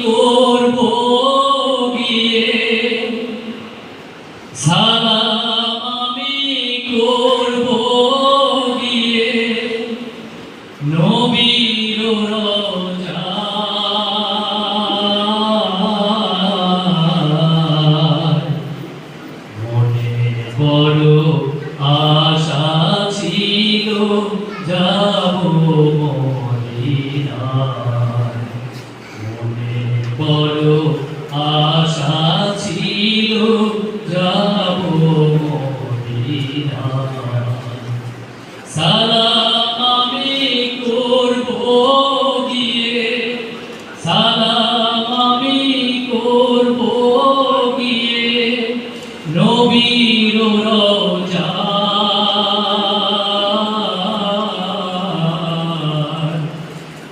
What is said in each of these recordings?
করব গিয়ে, সালাম আমি করব গিয়ে নবীর রওজায়। মনে বড় আশা ছিল যাব মদিনায়, মনে বড় আশা ছিল যাব মদিনায়। সালাম আমি করব গিয়ে, সালাম আমি করব গিয়ে নবীর রওজায়।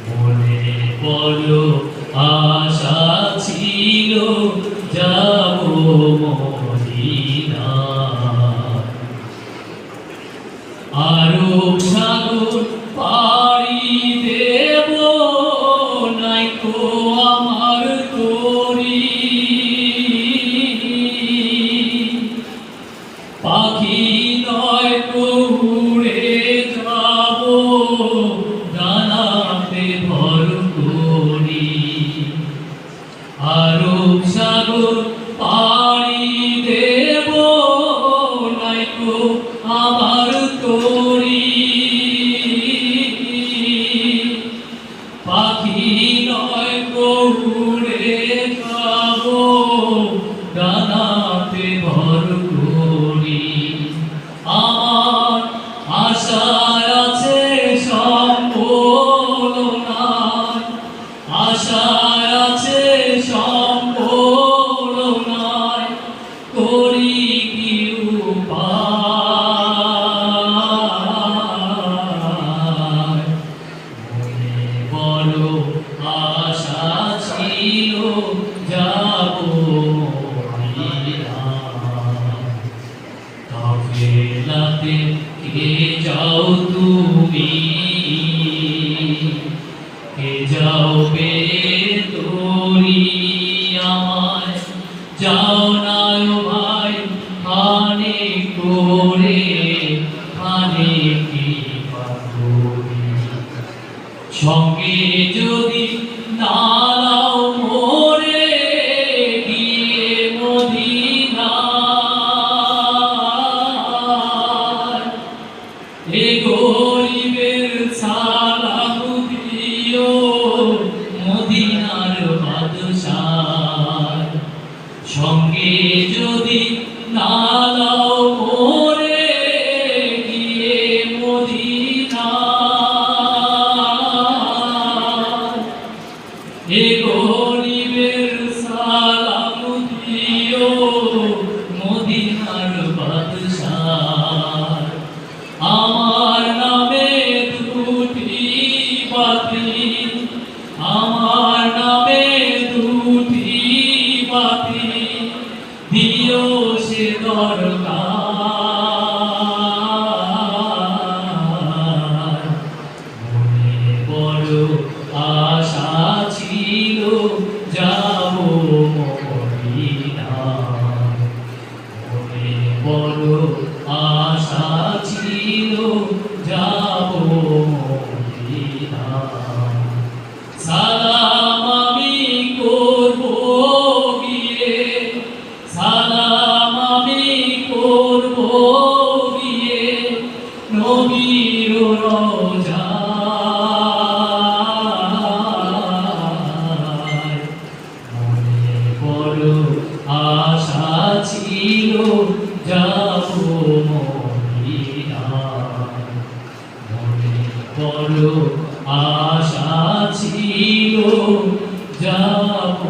মনে বড় আশা ছিল যাব মদিনায়। আরব সাগর পাড়ি দেব নাইকো আমার তরি, পাখি নয় তো উড়ে যাব ডানাতে ভর করি। আরব সাগর পাড়ি দেব নাইকো আমার তরি, পাখি নয় তো উড়ে যাব ডানাতে ভর করি। আমার আশায় আছে সম্বলনায়, আশায় আছে সম্বলনায় করি কি উপায়। মনে বড় আশা ছিল যাব মদিনায়। কাফেলাতে কে যাও তুমি, কে যাও বে তোরি আমায়, যাও না ও ভাই খানে করে, খানে কি পাথরি। সঙ্গে যদি না নাও মোরে গিয়ে মদিনায়, এ গরিবের সালাম দিও মদিনার বাদশায়। সঙ্গে যদি না নাও মোরে গিয়ে মদিনায়, এ গরিবের সালাম দিও মদিনার বাদশায়। আমার নামে দুটি বাতি, আমার নামে দুটি বাতি দিও সে দরকার। মনে বড় আশা ছিল যাব মদিনায়, মনে বড় আশা ছিল যাব মদিনায়। সালাম আমি করব গিয়ে, সালাম আমি করব গিয়ে নবীর রওজায়। মনে বড় আশা ছিল যাব মদিনায়, মনে বড় আশা ছিল যাব